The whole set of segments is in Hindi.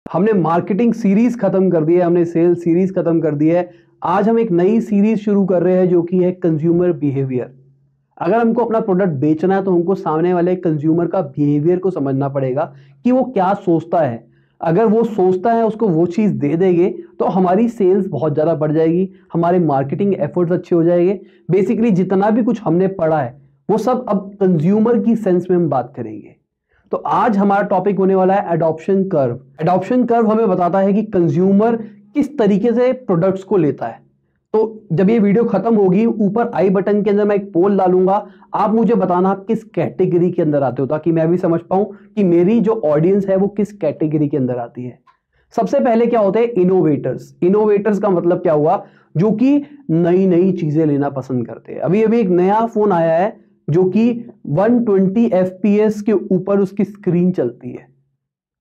हमने मार्केटिंग सीरीज खत्म कर दी है, हमने सेल्स सीरीज खत्म कर दी है। आज हम एक नई सीरीज शुरू कर रहे हैं जो कि है कंज्यूमर बिहेवियर। अगर हमको अपना प्रोडक्ट बेचना है तो हमको सामने वाले कंज्यूमर का बिहेवियर को समझना पड़ेगा कि वो क्या सोचता है। अगर वो सोचता है उसको वो चीज दे देंगे तो हमारी सेल्स बहुत ज्यादा बढ़ जाएगी, हमारे मार्केटिंग एफर्ट्स अच्छे हो जाएंगे। बेसिकली जितना भी कुछ हमने पढ़ा है वो सब अब कंज्यूमर की सेंस में हम बात करेंगे। तो आज हमारा टॉपिक होने वाला है एडॉप्शन कर्व। एडॉप्शन कर्व हमें बताता है कि कंज्यूमर किस तरीके से प्रोडक्ट्स को लेता है। तो जब ये वीडियो खत्म होगी ऊपर आई बटन के अंदर मैं एक पोल डालूंगा, आप मुझे बताना किस कैटेगरी के अंदर आते हो ताकि मैं भी समझ पाऊं कि मेरी जो ऑडियंस है वो किस कैटेगरी के अंदर आती है। सबसे पहले क्या होते हैं इनोवेटर्स। इनोवेटर्स का मतलब क्या हुआ, जो कि नई नई चीजें लेना पसंद करते हैं। अभी अभी एक नया फोन आया है जो कि 120 FPS के ऊपर उसकी स्क्रीन चलती है।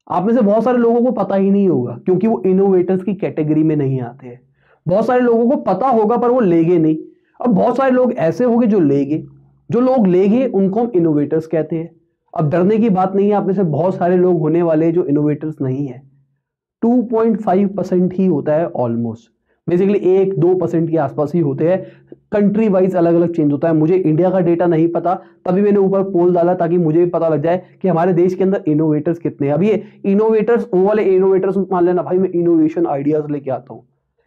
आप में से बहुत सारे लोगों को पता ही नहीं होगा क्योंकि वो इनोवेटर्स की कैटेगरी में नहीं आते हैं। बहुत सारे लोगों को पता होगा पर वो लेंगे नहीं। अब बहुत सारे लोग ऐसे होंगे जो लेंगे, जो लोग लेंगे उनको हम इनोवेटर्स कहते हैं। अब डरने की बात नहीं है, आप में से बहुत सारे लोग होने वाले जो इनोवेटर्स नहीं है। 2.5% ही होता है ऑलमोस्ट, बेसिकली 1-2% के आसपास ही होते हैं। कंट्री वाइज अलग अलग चेंज होता है। मुझे इंडिया का डेटा नहीं पता, तभी मैंने ऊपर पोल डाला ताकि मुझे भी पता लग जाए कि हमारे देश के अंदर इनोवेटर्स कितने हैं। अब ये इनोवेटर्स वो वाले इनोवेटर्स मान लेना भाई मैं इनोवेशन आइडियाज लेके आता हूँ,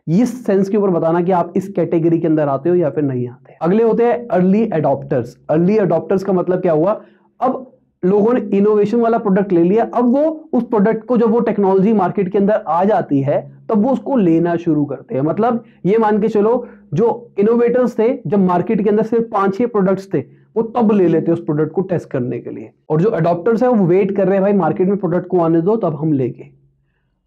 इस सेंस के ऊपर बताना कि आप इस कैटेगरी के अंदर आते हो या फिर नहीं आते। अगले होते हैं अर्ली अडॉप्टर्स। अर्ली अडॉप्टर्स का मतलब क्या हुआ, अब लोगों ने इनोवेशन वाला प्रोडक्ट ले लिया, अब वो उस प्रोडक्ट को जब वो टेक्नोलॉजी मार्केट के अंदर आ जाती है तब वो उसको लेना शुरू करते हैं। मतलब ये मान के चलो जो इनोवेटर्स थे जब मार्केट के अंदर सिर्फ 5-6 प्रोडक्ट्स थे वो तब ले लेते उस प्रोडक्ट को टेस्ट करने के लिए, और जो अडॉप्टर्स है वो वेट कर रहे हैं भाई मार्केट में प्रोडक्ट को आने दो तब हम लेंगे।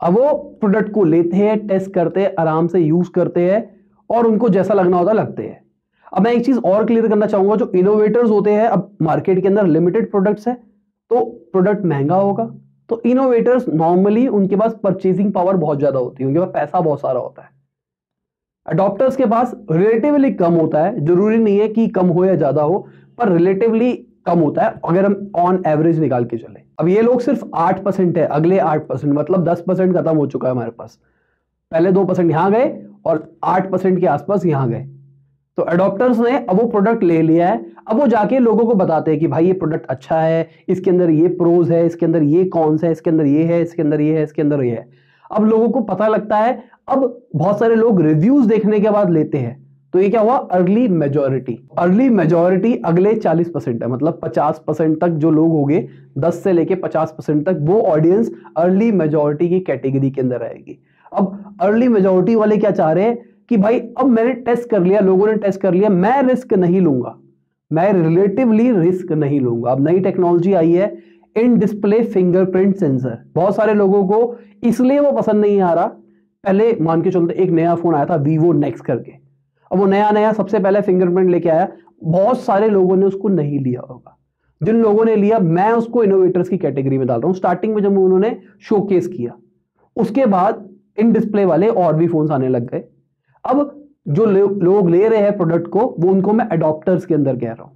अब वो प्रोडक्ट को लेते हैं, टेस्ट करते हैं, आराम से यूज करते हैं और उनको जैसा लगना होता लगते हैं। अब मैं एक चीज और क्लियर करना चाहूंगा, जो इनोवेटर्स होते हैं अब मार्केट के अंदर लिमिटेड प्रोडक्ट्स है तो प्रोडक्ट महंगा होगा, तो इनोवेटर्स नॉर्मली उनके पास परचेसिंग पावर बहुत ज्यादा होती है, उनके पास पैसा बहुत सारा होता है। अडॉप्टर्स के पास रिलेटिवली कम होता है, जरूरी नहीं है कि कम हो या ज्यादा हो, पर रिलेटिवली कम होता है अगर हम ऑन एवरेज निकाल के चले। अब ये लोग सिर्फ 8% है, अगले 8% मतलब 10% खत्म हो चुका है हमारे पास। पहले 2% यहां गए और 8% के आसपास यहां गए। तो अडॉप्टर्स ने अब वो प्रोडक्ट ले लिया है, अब वो जाके लोगों को बताते हैं कि भाई ये प्रोडक्ट अच्छा है, इसके अंदर ये प्रोज है, इसके अंदर ये कॉन्स है, इसके अंदर ये है, इसके अंदर ये है, इसके अंदर ये है। अब लोगों को पता लगता है, अब बहुत सारे लोग रिव्यूज देखने के बाद लेते हैं। तो ये क्या हुआ, अर्ली मेजॉरिटी। अर्ली मेजॉरिटी अगले 40% है, मतलब 50% तक जो लोग होंगे, 10 से लेके 50% तक वो ऑडियंस अर्ली मेजॉरिटी की कैटेगरी के अंदर आएगी। अब अर्ली मेजॉरिटी वाले क्या चाह रहे हैं कि भाई अब मैंने टेस्ट कर लिया, लोगों ने टेस्ट कर लिया, मैं रिस्क नहीं लूंगा, मैं रिलेटिवली रिस्क नहीं लूंगा। अब नई टेक्नोलॉजी आई है इन डिस्प्ले फिंगरप्रिंट सेंसर। बहुत सारे लोगों को इसलिए वो पसंद नहीं आ रहा, पहले मान के चलते एक नया फोन आया था वीवो नेक्स्ट करके, अब वो नया नया सबसे पहले फिंगरप्रिंट लेके आया, बहुत सारे लोगों ने उसको नहीं लिया होगा। जिन लोगों ने लिया मैं उसको इनोवेटर्स की कैटेगरी में डाल रहा हूं। स्टार्टिंग में जब उन्होंने शोकेस किया उसके बाद इन डिस्प्ले वाले और भी फोन आने लग गए। अब जो लोग ले रहे हैं प्रोडक्ट को वो उनको मैं अडॉप्टर्स के अंदर कह रहा हूं।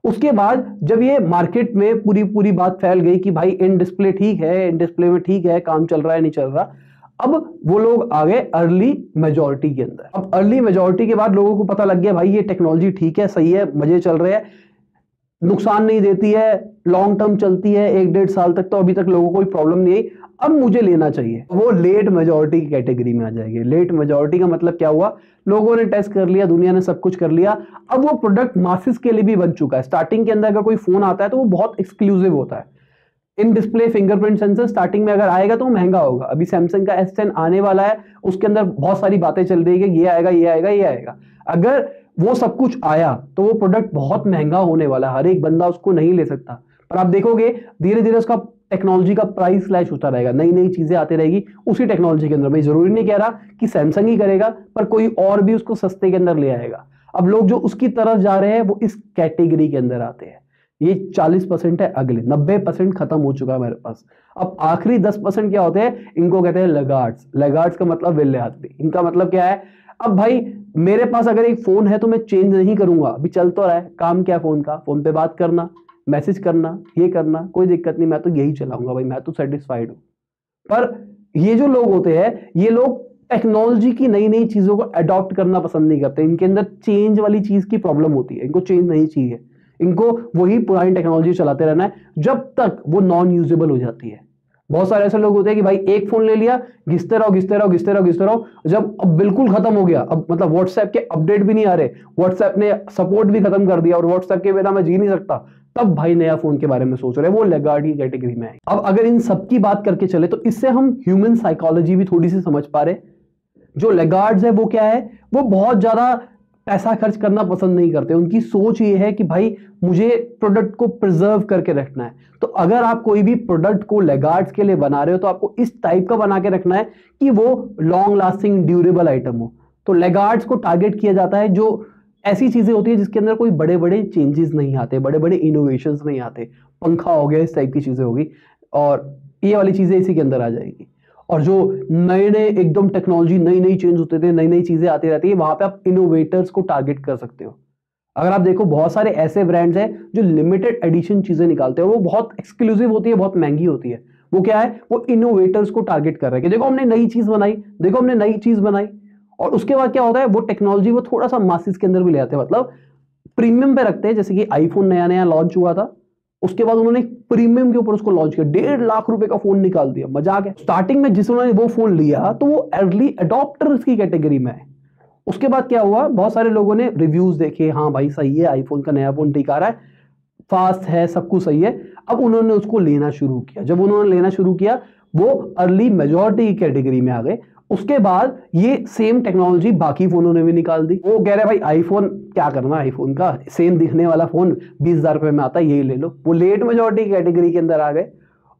उसके बाद जब ये मार्केट में पूरी पूरी बात फैल गई कि भाई इन डिस्प्ले ठीक है, इन डिस्प्ले में ठीक है, काम चल रहा है नहीं चल रहा, अब वो लोग आ गए अर्ली मेजॉरिटी के अंदर। अब अर्ली मेजॉरिटी के बाद लोगों को पता लग गया भाई ये टेक्नोलॉजी ठीक है, सही है, मजे चल रहे हैं, नुकसान नहीं देती है, लॉन्ग टर्म चलती है 1-1.5 साल तक, तो अभी तक लोगों को कोई प्रॉब्लम नहीं आई, अब मुझे लेना चाहिए। वो लेट मेजॉरिटी की कैटेगरी में आ जाएगी। लेट मेजॉरिटी का मतलब क्या हुआ, लोगों ने टेस्ट कर लिया, दुनिया ने सब कुछ कर लिया, अब वो प्रोडक्ट मासेस के लिए भी बन चुका है। स्टार्टिंग के अंदर अगर कोई फोन आता है तो वो बहुत एक्सक्लूसिव होता है। In display fingerprint sensor starting में अगर आएगा तो महंगा होगा। अभी सैमसंग का S10 आने वाला है, उसके अंदर बहुत सारी बातें चल रही है कि ये आएगा, ये आएगा, ये आएगा। अगर वो सब कुछ आया तो वो प्रोडक्ट बहुत महंगा होने वाला है, हर एक बंदा उसको नहीं ले सकता। पर आप देखोगे धीरे धीरे उसका टेक्नोलॉजी का प्राइस स्लैश होता रहेगा, नई नई चीजें आती रहेगी उसी टेक्नोलॉजी के अंदर। मैं जरूरी नहीं कह रहा कि सैमसंग ही करेगा, पर कोई और भी उसको सस्ते के अंदर ले आएगा। अब लोग जो उसकी तरफ जा रहे हैं वो इस कैटेगरी के अंदर आते हैं। ये 40% है, अगले 90% खत्म हो चुका है मेरे पास। अब आखिरी 10% क्या होते हैं, इनको कहते हैं लैगार्ड्स। लैगार्ड्स का मतलब विल्ले आदमी। इनका मतलब क्या है, अब भाई मेरे पास अगर एक फोन है तो मैं चेंज नहीं करूंगा, अभी चल तो रहा है, काम क्या फोन का, फोन पे बात करना, मैसेज करना, ये करना, कोई दिक्कत नहीं, मैं तो यही चलाऊंगा भाई, मैं तो सेटिस्फाइड हूं। पर ये जो लोग होते हैं, ये लोग टेक्नोलॉजी की नई नई चीजों को अडॉप्ट करना पसंद नहीं करते। इनके अंदर चेंज वाली चीज की प्रॉब्लम होती है, इनको चेंज नहीं चाहिए, इनको वही पुरानी टेक्नोलॉजी चलाते रहना है जब तक वो नॉन यूजेबल हो जाती है। बहुत सारे ऐसे लोग होते हैं कि भाई एक फोन ले लिया, घिसते रहो घिसते रहो घिसते रहो घिसते रहो, जब अब बिल्कुल खत्म हो गया, अब मतलब व्हाट्सएप के अपडेट भी नहीं आ रहे, व्हाट्सएप ने सपोर्ट भी खत्म कर दिया और व्हाट्सएप के बिना मैं जी नहीं सकता, तब भाई नया फोन के बारे में सोच रहे हैं, वो लैगार्ड की कैटेगरी में है। अब अगर इन सब की बात करके चले तो इससे हम ह्यूमन साइकोलॉजी भी थोड़ी सी समझ पा रहे। जो लैगार्ड्स है वो क्या है, वो बहुत ज्यादा पैसा खर्च करना पसंद नहीं करते। उनकी सोच ये है कि भाई मुझे प्रोडक्ट को प्रिजर्व करके रखना है। तो अगर आप कोई भी प्रोडक्ट को लैगार्ड्स के लिए बना रहे हो तो आपको इस टाइप का बना के रखना है कि वो लॉन्ग लास्टिंग ड्यूरेबल आइटम हो। तो लैगार्ड्स को टारगेट किया जाता है जो ऐसी चीजें होती है जिसके अंदर कोई बड़े बड़े चेंजेस नहीं आते, बड़े बड़े इनोवेशंस नहीं आते। पंखा हो गया, इस टाइप की चीजें होगी और ये वाली चीजें इसी के अंदर आ जाएगी। और जो नए नए एकदम टेक्नोलॉजी नई नई चेंज होते थे, नई नई चीजें आती रहती है, वहां पे आप इनोवेटर्स को टारगेट कर सकते हो। अगर आप देखो बहुत सारे ऐसे ब्रांड्स हैं जो लिमिटेड एडिशन चीजें निकालते हैं, वो बहुत एक्सक्लूसिव होती है, बहुत महंगी होती है। वो क्या है, वो इनोवेटर्स को टारगेट कर रहे हैं कि देखो हमने नई चीज बनाई, देखो हमने नई चीज बनाई। और उसके बाद क्या होता है, वो टेक्नोलॉजी वो थोड़ा सा मासिस के अंदर भी ले आते हैं, मतलब प्रीमियम पे रखते हैं। जैसे कि आईफोन नया नया लॉन्च हुआ था, उसके बाद उन्होंने प्रीमियम के ऊपर उसको लॉन्च किया, 1.5 लाख रुपए का फोन निकाल दिया, मजाक है। स्टार्टिंग में जिन्होंने वो फोन लिया तो वो अर्ली अडॉप्टर्स की कैटेगरी में है। उसके बाद क्या हुआ, बहुत सारे लोगों ने रिव्यूज देखे, हाँ भाई सही है, आईफोन का नया फोन ठीक आ रहा है, फास्ट है, सब कुछ सही है। अब उन्होंने उसको लेना शुरू किया। जब उन्होंने लेना शुरू किया वो अर्ली मेजॉरिटी की कैटेगरी में आ गए। उसके बाद ये सेम टेक्नोलॉजी बाकी फोनों ने भी निकाल दी। वो कह रहे भाई आईफोन क्या करना, आईफोन का सेम दिखने वाला फोन 20,000 रुपए में आता है, यही ले लो। वो लेट मेजॉरिटी कैटेगरी के अंदर आ गए।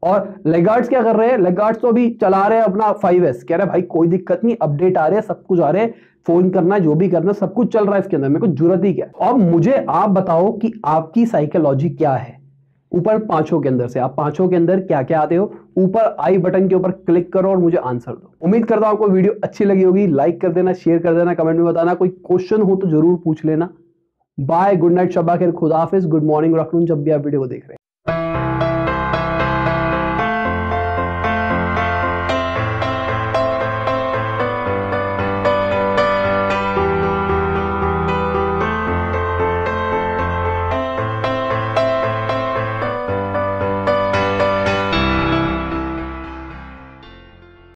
और लेगार्ड्स क्या कर रहे हैं, लेगार्ड्स तो अभी चला रहे हैं अपना 5S, कह रहे भाई कोई दिक्कत नहीं, अपडेट आ रहे हैं, सब कुछ आ रहे हैं, फोन करना जो भी करना सब कुछ चल रहा है इसके अंदर, मेरे को जरूरत ही क्या। अब मुझे आप बताओ कि आपकी साइकोलॉजी क्या है ऊपर पांचों के अंदर से, आप पांचों के अंदर क्या क्या आते हो। ऊपर आई बटन के ऊपर क्लिक करो और मुझे आंसर दो। उम्मीद करता हूं आपको वीडियो अच्छी लगी होगी। लाइक कर देना, शेयर कर देना, कमेंट में बताना, कोई क्वेश्चन हो तो जरूर पूछ लेना। बाय, गुड नाइट, शब्बा खैर, खुदा हाफिज, गुड मॉर्निंग, गुड आफ्टरनून, जब भी आप वीडियो को देख रहे हैं।